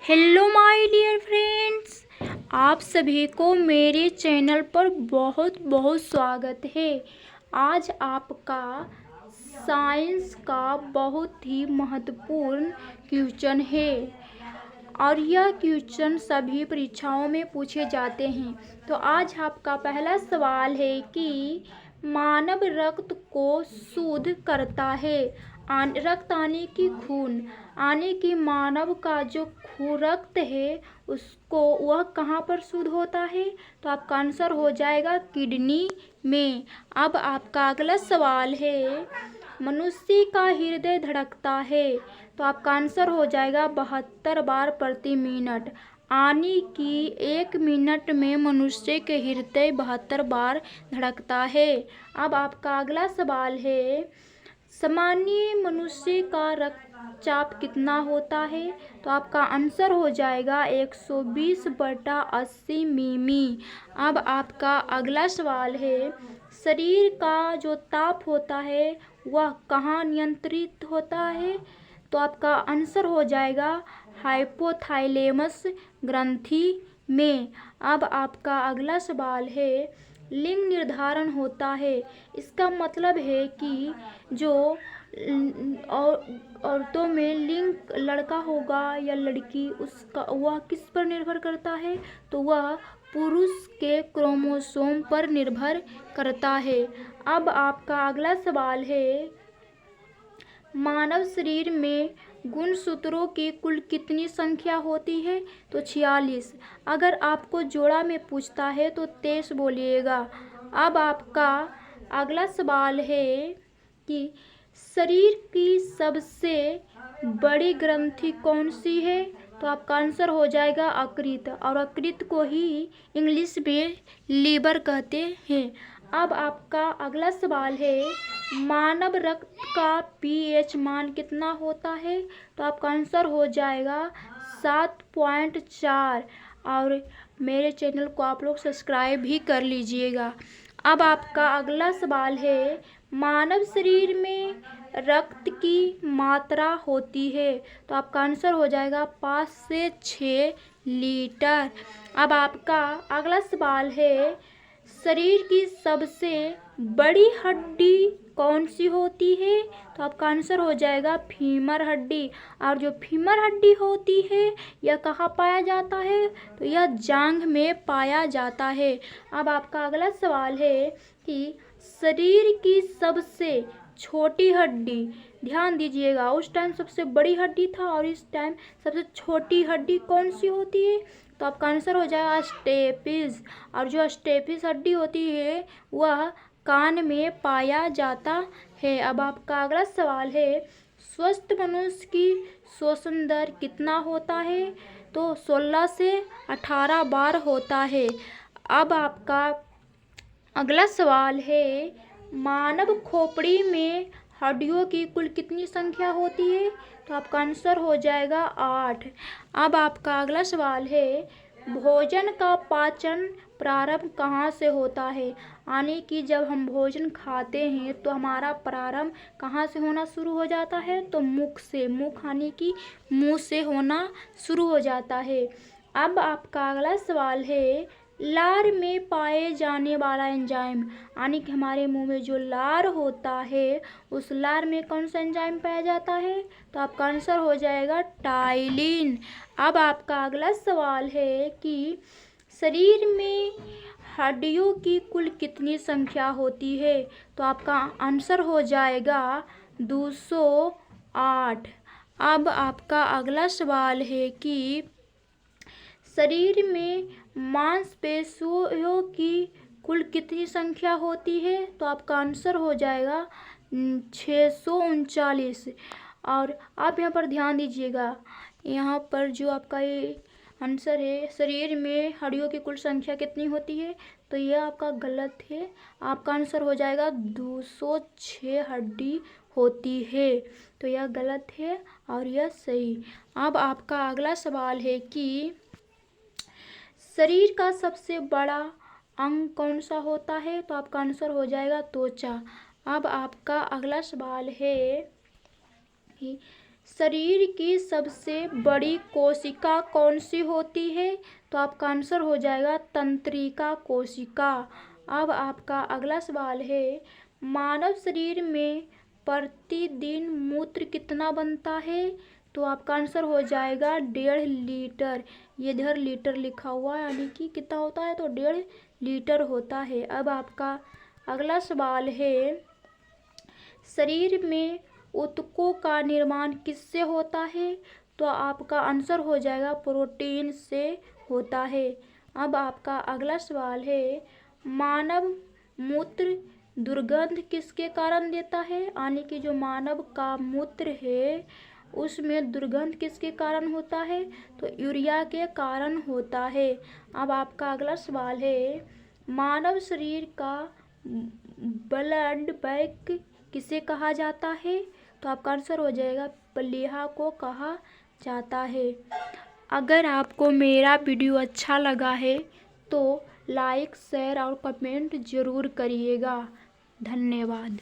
Hello my dear friends, आप सभी को मेरे चैनल पर बहुत बहुत स्वागत है। आज आपका साइंस का बहुत ही महत्वपूर्ण क्वेश्चन है और यह क्वेश्चन सभी परीक्षाओं में पूछे जाते हैं। तो आज आपका पहला सवाल है कि मानव रक्त को शुद्ध करता है। रक्त आने की खून आने की मानव का जो रक्त है उसको वह कहाँ पर शुद्ध होता है? तो आपका आंसर हो जाएगा किडनी में। अब आपका अगला सवाल है, मनुष्य का हृदय धड़कता है। तो आपका आंसर हो जाएगा 72 बार प्रति मिनट। यानी कि 1 मिनट में मनुष्य के हृदय 72 बार धड़कता है। अब आपका अगला सवाल है, सामान्य मनुष्य का रक्तचाप कितना होता है? तो आपका आंसर हो जाएगा 120/80 मिमी। अब आपका अगला सवाल है, शरीर का जो ताप होता है वह कहाँ नियंत्रित होता है? तो आपका आंसर हो जाएगा हाइपोथैलेमस ग्रंथि में। अब आपका अगला सवाल है, लिंग निर्धारण होता है। इसका मतलब है कि जो औरतों में लिंग लड़का होगा या लड़की, उसका वह किस पर निर्भर करता है? तो वह पुरुष के क्रोमोसोम पर निर्भर करता है। अब आपका अगला सवाल है, मानव शरीर में गुणसूत्रों की कुल कितनी संख्या होती है? तो 46। अगर आपको जोड़ा में पूछता है तो 23 बोलिएगा। अब आपका अगला सवाल है कि शरीर की सबसे बड़ी ग्रंथि कौन सी है? तो आपका आंसर हो जाएगा यकृत, और यकृत को ही इंग्लिश में लीवर कहते हैं। अब आपका अगला सवाल है, मानव रक्त का पीएच मान कितना होता है? तो आपका आंसर हो जाएगा 7.4। और मेरे चैनल को आप लोग सब्सक्राइब भी कर लीजिएगा। अब आपका अगला सवाल है, मानव शरीर में रक्त की मात्रा होती है। तो आपका आंसर हो जाएगा 5 से 6 लीटर। अब आपका अगला सवाल है, शरीर की सबसे बड़ी हड्डी कौन सी होती है? तो आपका आंसर हो जाएगा फीमर हड्डी। और जो फीमर हड्डी होती है यह कहाँ पाया जाता है? तो यह जांघ में पाया जाता है। अब आपका अगला सवाल है कि शरीर की सबसे छोटी हड्डी, ध्यान दीजिएगा, उस टाइम सबसे बड़ी हड्डी था और इस टाइम सबसे छोटी हड्डी कौन सी होती है? तो आपका आंसर हो जाएगा स्टेपिस। और जो स्टेपिस हड्डी होती है वह कान में पाया जाता है। अब आपका अगला सवाल है, स्वस्थ मनुष्य की श्वसन दर कितना होता है? तो 16 से 18 बार होता है। अब आपका अगला सवाल है, मानव खोपड़ी में हड्डियों की कुल कितनी संख्या होती है? तो आपका आंसर हो जाएगा 8। अब आपका अगला सवाल है, भोजन का पाचन प्रारंभ कहाँ से होता है? यानी कि जब हम भोजन खाते हैं तो हमारा प्रारंभ कहाँ से होना शुरू हो जाता है? तो मुख से। मुख यानी कि मुंह से होना शुरू हो जाता है। अब आपका अगला सवाल है, लार में पाए जाने वाला एंजाइम, यानी कि हमारे मुंह में जो लार होता है उस लार में कौन सा एंजाइम पाया जाता है? तो आपका आंसर हो जाएगा टाइलिन। अब आपका अगला सवाल है कि शरीर में हड्डियों की कुल कितनी संख्या होती है? तो आपका आंसर हो जाएगा 208। अब आपका अगला सवाल है कि शरीर में मांसपेशियों की कुल कितनी संख्या होती है? तो आपका आंसर हो जाएगा 639। और आप यहाँ पर ध्यान दीजिएगा, यहाँ पर जो आपका ये आंसर है, शरीर में हड्डियों की कुल संख्या कितनी होती है, तो यह आपका गलत है। आपका आंसर हो जाएगा 206 हड्डी होती है। तो यह गलत है और यह सही। अब आपका अगला सवाल है कि शरीर का सबसे बड़ा अंग कौन सा होता है? तो आपका आंसर हो जाएगा त्वचा। अब आपका अगला सवाल है कि शरीर की सबसे बड़ी कोशिका कौन सी होती है? तो आपका आंसर हो जाएगा तंत्रिका कोशिका। अब आपका अगला सवाल है, मानव शरीर में प्रतिदिन मूत्र कितना बनता है? तो आपका आंसर हो जाएगा 1.5 लीटर। ये इधर लीटर लिखा हुआ है, यानी कि कितना होता है? तो 1.5 लीटर होता है। अब आपका अगला सवाल है, शरीर में ऊतकों का निर्माण किससे होता है? तो आपका आंसर हो जाएगा प्रोटीन से होता है। अब आपका अगला सवाल है, मानव मूत्र दुर्गंध किसके कारण देता है? यानी कि जो मानव का मूत्र है उसमें दुर्गंध किसके कारण होता है? तो यूरिया के कारण होता है। अब आपका अगला सवाल है, मानव शरीर का ब्लड बैंक किसे कहा जाता है? तो आपका आंसर हो जाएगा प्लीहा को कहा जाता है। अगर आपको मेरा वीडियो अच्छा लगा है तो लाइक, शेयर और कमेंट ज़रूर करिएगा। धन्यवाद।